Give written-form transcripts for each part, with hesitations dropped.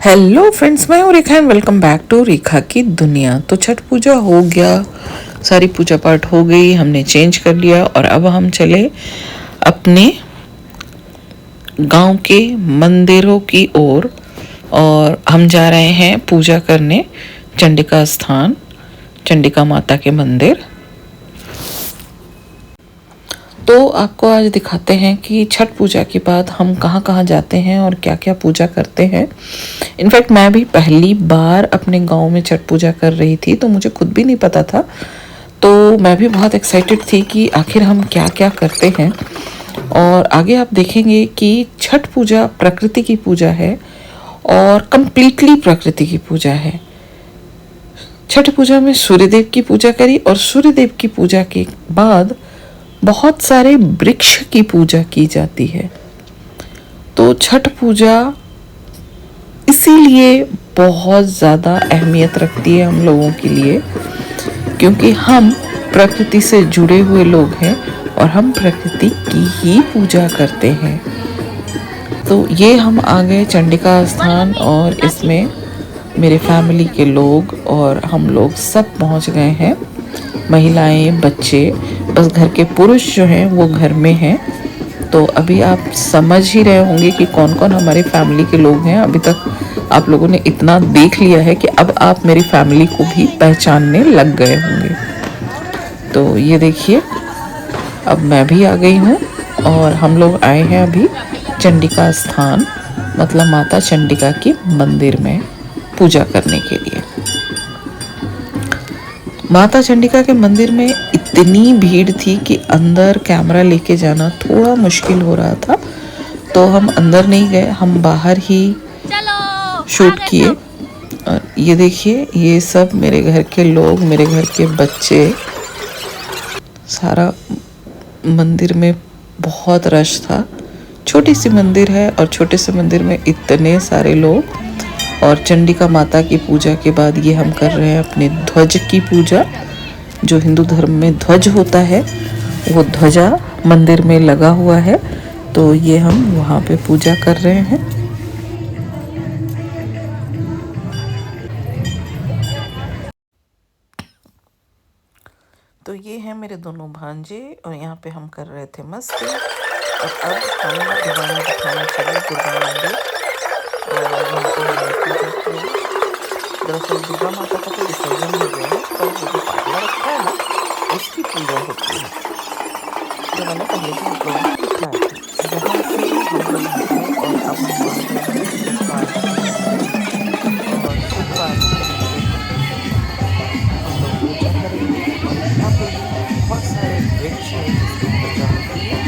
Hello friends, मैं हूँ रेखा and welcome back to रेखा की दुनिया। तो छठ पूजा हो गया, सारी पूजा पाठ हो गई, हमने चेंज कर लिया और अब हम चले अपने गांव के मंदिरों की ओर और हम जा रहे हैं पूजा करने चंडिका स्थान, चंडिका माता के मंदिर। तो आपको आज दिखाते हैं कि छठ पूजा के बाद हम कहाँ कहाँ जाते हैं और क्या क्या पूजा करते हैं। इनफैक्ट मैं भी पहली बार अपने गांव में छठ पूजा कर रही थी, तो मुझे खुद भी नहीं पता था। तो मैं भी बहुत एक्साइटेड थी कि आखिर हम क्या क्या करते हैं। और आगे आप देखेंगे कि छठ पूजा प्रकृति की पूजा है और कंप्लीटली प्रकृति की पूजा है। छठ पूजा में सूर्यदेव की पूजा करी और सूर्यदेव की पूजा के बाद बहुत सारे वृक्ष की पूजा की जाती है। तो छठ पूजा इसीलिए बहुत ज़्यादा अहमियत रखती है हम लोगों के लिए, क्योंकि हम प्रकृति से जुड़े हुए लोग हैं और हम प्रकृति की ही पूजा करते हैं। तो ये हम आ गए चंडिका स्थान और इसमें मेरे फैमिली के लोग और हम लोग सब पहुंच गए हैं। महिलाएं, बच्चे, बस घर के पुरुष जो हैं वो घर में हैं। तो अभी आप समझ ही रहे होंगे कि कौन कौन हमारी फैमिली के लोग हैं। अभी तक आप लोगों ने इतना देख लिया है कि अब आप मेरी फैमिली को भी पहचानने लग गए होंगे। तो ये देखिए, अब मैं भी आ गई हूँ और हम लोग आए हैं अभी चंडिका स्थान, मतलब माता चंडिका की मंदिर में पूजा करने के लिए। माता चंडिका के मंदिर में इतनी भीड़ थी कि अंदर कैमरा लेके जाना थोड़ा मुश्किल हो रहा था, तो हम अंदर नहीं गए, हम बाहर ही शूट किए। और ये देखिए, ये सब मेरे घर के लोग, मेरे घर के बच्चे, सारा मंदिर में बहुत रश था। छोटी सी मंदिर है और छोटे से मंदिर में इतने सारे लोग। और चंडिका माता की पूजा के बाद ये हम कर रहे हैं अपने ध्वज की पूजा। जो हिंदू धर्म में ध्वज होता है, वो ध्वजा मंदिर में लगा हुआ है, तो ये हम वहाँ पे पूजा कर रहे हैं। तो ये हैं मेरे दोनों भांजे और यहाँ पे हम कर रहे थे मस्ती। और अब हम दुर्गा दिखाने चले दुर्गा मंदिर और वहाँ पे हमने पूजा की। दरअसल दुर्गा माता का तो विसर्जन हो गया है, पर वो जो पाटला रखा है ना, उसकी पूजा होती है, जो मैंने पहले भी आप लोगों को दिखाया था। यहाँ से हम लोग निकले और अब हम आ गए हैं शिव पार्वती मंदिर। और शिव पार्वती मंदिर हम लोग पूजा करेंगे और यहाँ पे बहुत सारे वृक्ष हैं जिसकी पूजा होती है।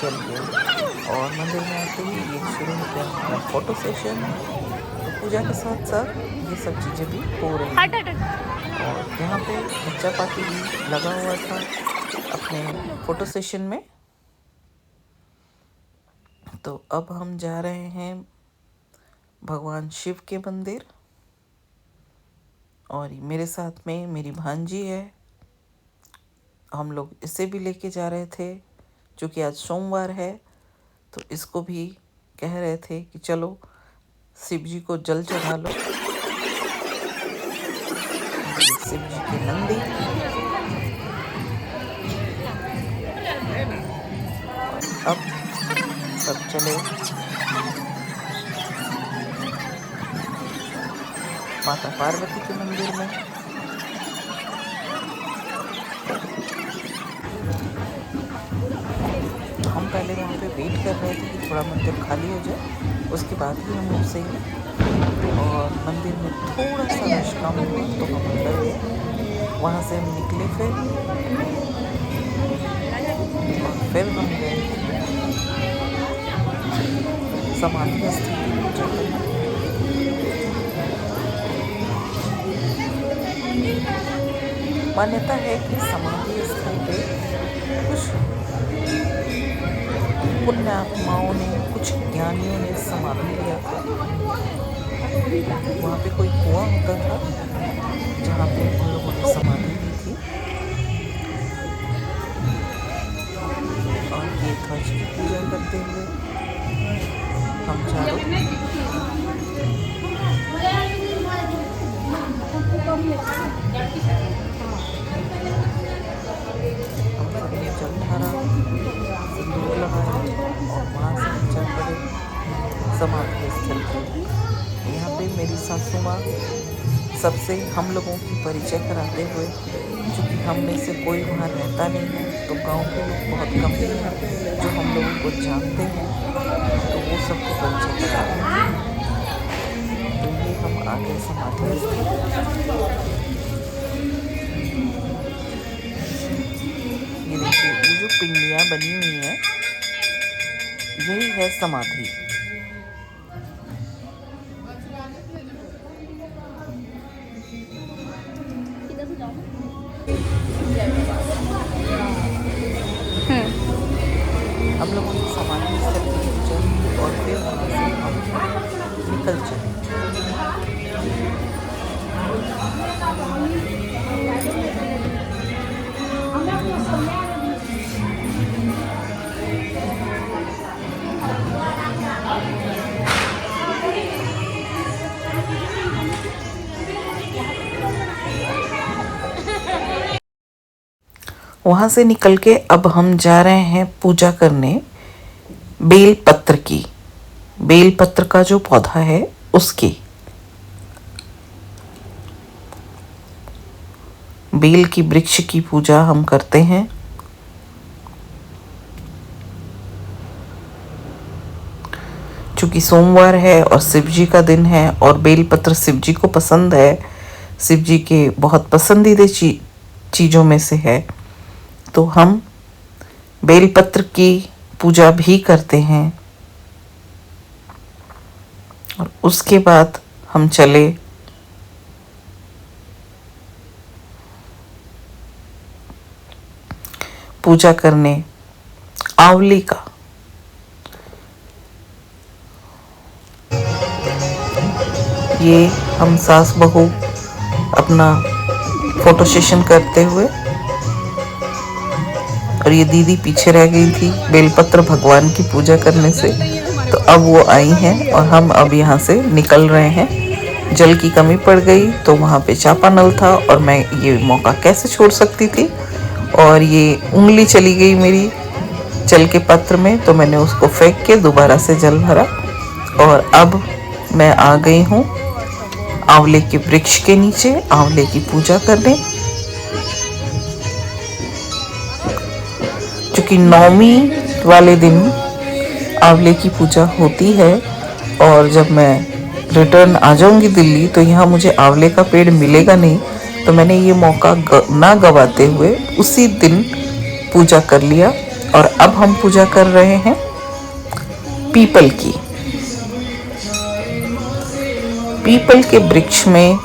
चलिए। और मंदिर में आते ही ये शुरू हो गया हमारा फोटो सेशन। तो पूजा के साथ साथ ये सब चीज़ें भी हो रही हैं। और यहाँ पे बच्चा पार्टी भी लगा हुआ था अपने फोटो सेशन में। तो अब हम जा रहे हैं भगवान शिव के मंदिर, और मेरे साथ में मेरी भांजी है। हम लोग इसे भी लेके जा रहे थे, क्योंकि आज सोमवार है। तो इसको भी कह रहे थे कि चलो शिव जी को जल चढ़ा लो। शिव जी की नंदी, अब सब चले माता पार्वती के मंदिर में। हम पहले वहाँ पे वेट कर रहे थे कि थोड़ा मंदिर खाली हो जाए, उसके बाद ही हम लोग सही। और मंदिर में थोड़ा सा रश कम हुआ तो हम अंदर गए। वहाँ से हम निकले, फिर हम गए समाधि स्थल की पूजा करने। मान्यता है कि समाधि स्थल पे कुछ पुण्यात्माओं ने, कुछ ज्ञानियों ने समाधि लिया था। वहाँ पे कोई कुआं होता था जहाँ पे उन लोगों ने समाधि ली थी। और ये ध्वज की पूजा करते हुए हम चारों जल ढारा, सिंदूर लगाया और वहाँ से हम चल पड़े समाधि स्थल पर। यहाँ पे मेरी सासू माँ सबसे हम लोगों की परिचय कराते हुए, क्योंकि हम में से कोई वहाँ रहता नहीं है, तो गांव के लोग बहुत कम ही हैं जो हम लोगों को जानते हैं, तो वो सबको परिचय करा रहे हैं। तो ये हम आगे समाधि स्थल। ये देखिए, ये जो पिंडियाँ बनी हुई हैं यही है समाधि। हम लोगों ने समाधि स्थल की पूजा की और फिर वहाँ से हम निकल चले। वहाँ से निकल के अब हम जा रहे हैं पूजा करने बेल पत्र की, बेल पत्र का जो पौधा है उसकी। बेल की वृक्ष की पूजा हम करते हैं। चूंकि सोमवार है और शिव जी का दिन है और बेल पत्र शिव जी को पसंद है, शिव जी के बहुत पसंदीदा चीज़ों में से है, तो हम बेलपत्र की पूजा भी करते हैं। और उसके बाद हम चले पूजा करने आंवले का। ये हम सास बहू अपना फोटो सेशन करते हुए, और ये दीदी पीछे रह गई थी बेलपत्र भगवान की पूजा करने से, तो अब वो आई हैं और हम अब यहाँ से निकल रहे हैं। जल की कमी पड़ गई तो वहाँ पे चापानल था और मैं ये मौका कैसे छोड़ सकती थी, और ये उंगली चली गई मेरी जल के पात्र में, तो मैंने उसको फेंक के दोबारा से जल भरा। और अब मैं आ गई हूँ आंवले के वृक्ष के नीचे आंवले की पूजा करने। क्योंकि नौमी वाले दिन आंवले की पूजा होती है, और जब मैं रिटर्न आ जाऊंगी दिल्ली तो यहाँ मुझे आंवले का पेड़ मिलेगा नहीं, तो मैंने ये मौका ना गवाते हुए उसी दिन पूजा कर लिया और अब हम पूजा कर रहे हैं पीपल की। पीपल के वृक्ष में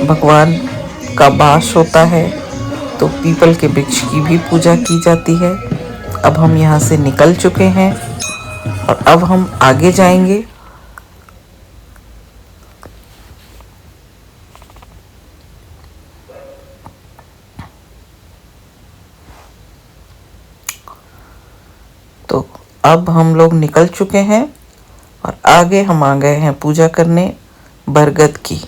भगवान का वास होता है, तो पीपल के वृक्ष की भी पूजा की जाती है। अब हम यहाँ से निकल चुके हैं और अब हम आगे जाएंगे। तो अब हम लोग निकल चुके हैं और आगे हम आ गए हैं पूजा करने बरगद की।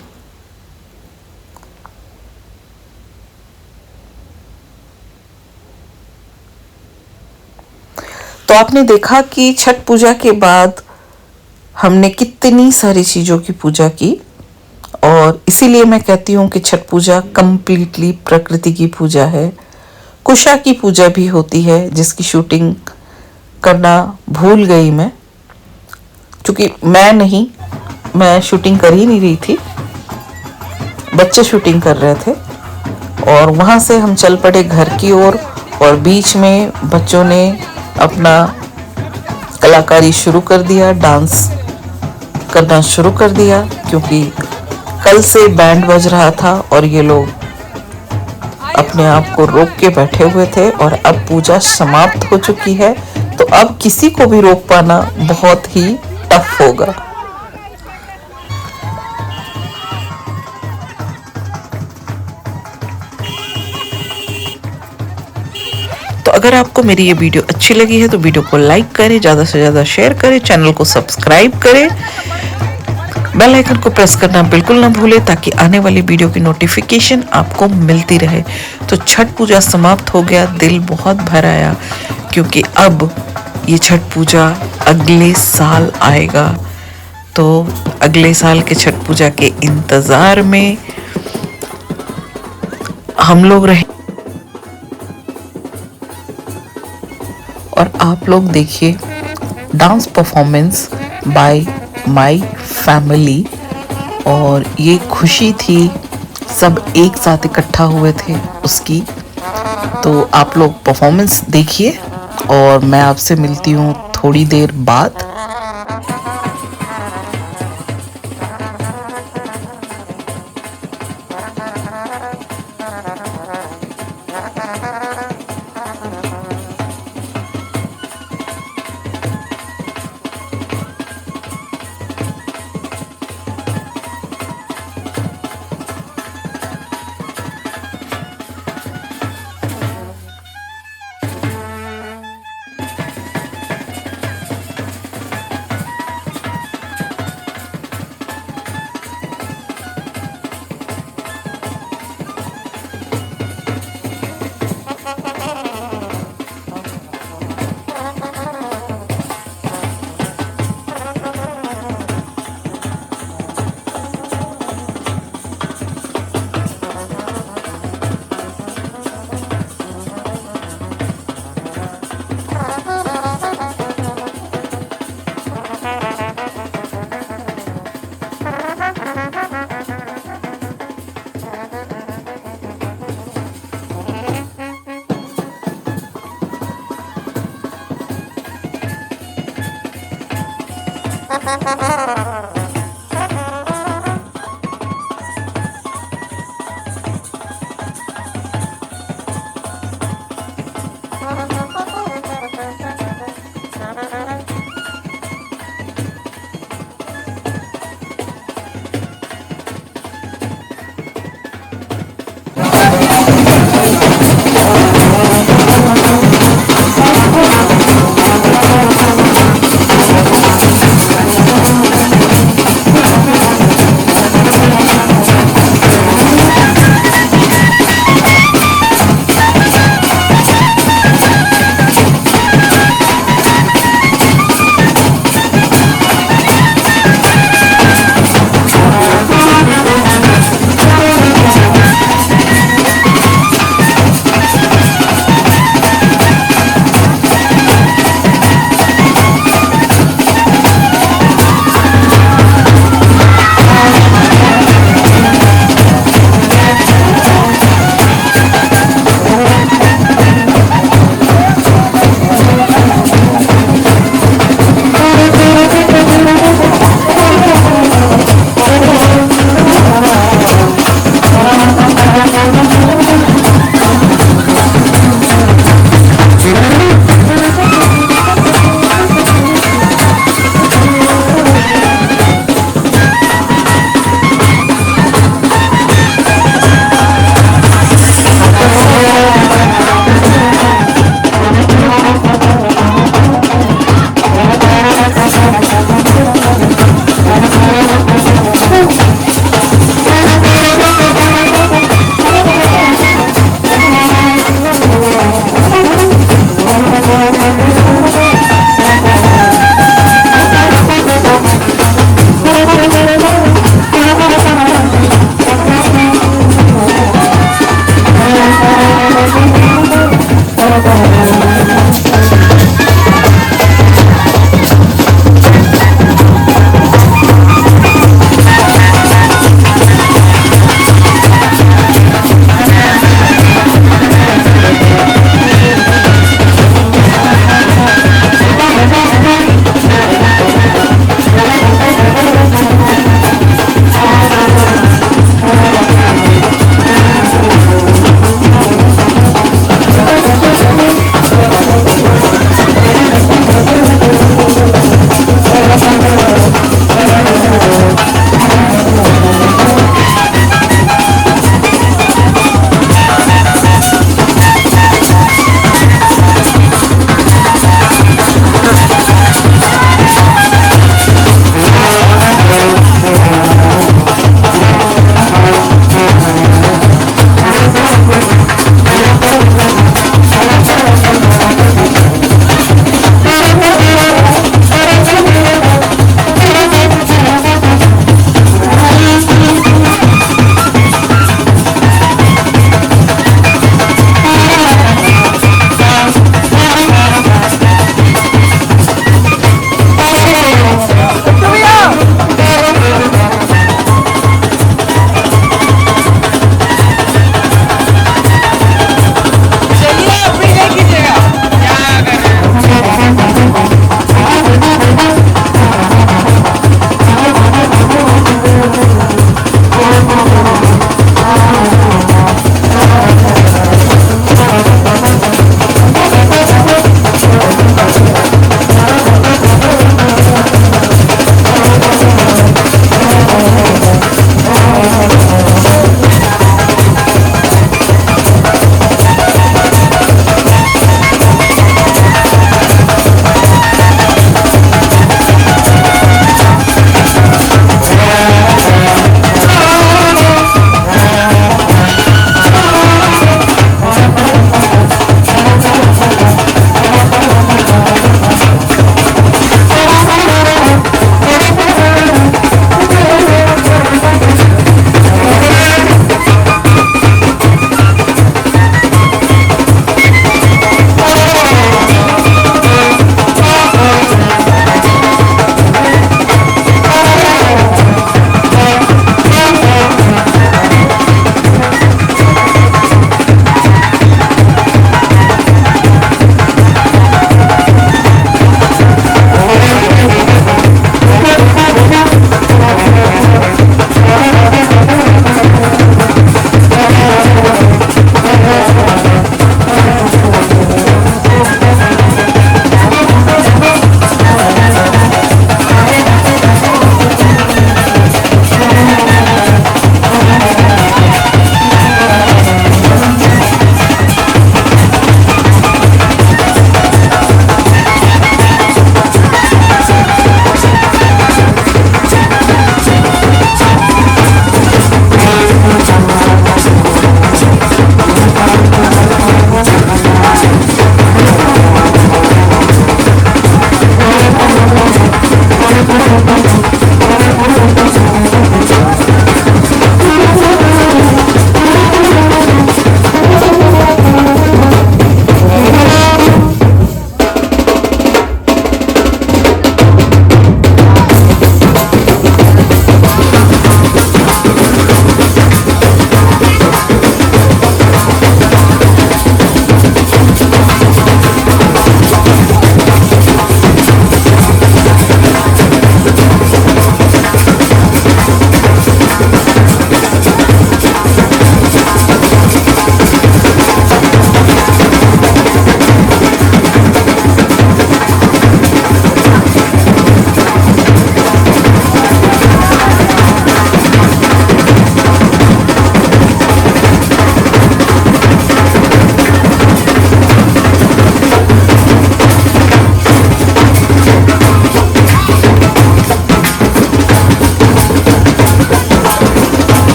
तो आपने देखा कि छठ पूजा के बाद हमने कितनी सारी चीज़ों की पूजा की, और इसीलिए मैं कहती हूँ कि छठ पूजा कंप्लीटली प्रकृति की पूजा है। कुशा की पूजा भी होती है जिसकी शूटिंग करना भूल गई मैं, क्योंकि मैं शूटिंग कर ही नहीं रही थी, बच्चे शूटिंग कर रहे थे। और वहाँ से हम चल पड़े घर की ओर, और बीच में बच्चों ने अपना कलाकारी शुरू कर दिया, डांस करना शुरू कर दिया, क्योंकि कल से बैंड बज रहा था और ये लोग अपने आप को रोक के बैठे हुए थे। और अब पूजा समाप्त हो चुकी है, तो अब किसी को भी रोक पाना बहुत ही टफ होगा। तो अगर आपको मेरी ये वीडियो अच्छी लगी है तो वीडियो को लाइक करें, ज़्यादा से ज़्यादा शेयर करें, चैनल को सब्सक्राइब करें, बेल आइकन को प्रेस करना बिल्कुल ना भूलें ताकि आने वाली वीडियो की नोटिफिकेशन आपको मिलती रहे। तो छठ पूजा समाप्त हो गया, दिल बहुत भर आया, क्योंकि अब ये छठ पूजा अगले साल आएगा। तो अगले साल के छठ पूजा के इंतज़ार में हम लोग रहे। और आप लोग देखिए dance performance by my family, और ये खुशी थी, सब एक साथ इकट्ठा हुए थे उसकी। तो आप लोग परफॉर्मेंस देखिए और मैं आपसे मिलती हूँ थोड़ी देर बाद।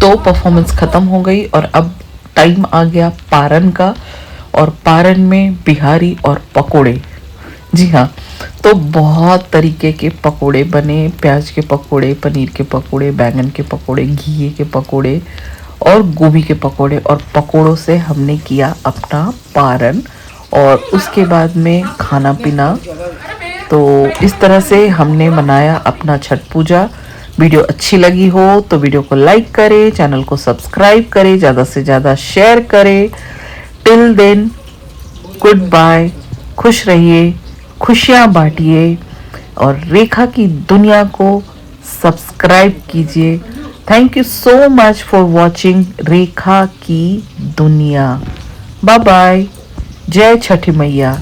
तो परफॉर्मेंस ख़त्म हो गई और अब टाइम आ गया पारन का। और पारन में बिहारी और पकोड़े, जी हाँ, तो बहुत तरीके के पकोड़े बने, प्याज के पकोड़े, पनीर के पकोड़े, बैंगन के पकोड़े, घी के पकोड़े और गोभी के पकोड़े। और पकोड़ों से हमने किया अपना पारन और उसके बाद में खाना पीना। तो इस तरह से हमने मनाया अपना छठ पूजा। वीडियो अच्छी लगी हो तो वीडियो को लाइक करें, चैनल को सब्सक्राइब करें, ज़्यादा से ज़्यादा शेयर करें। टिल देन गुड बाय, खुश रहिए, खुशियाँ बांटिए और रेखा की दुनिया को सब्सक्राइब कीजिए। Thank you so much for watching Rekha की दुनिया। बाय बाय, जय छठी मैया।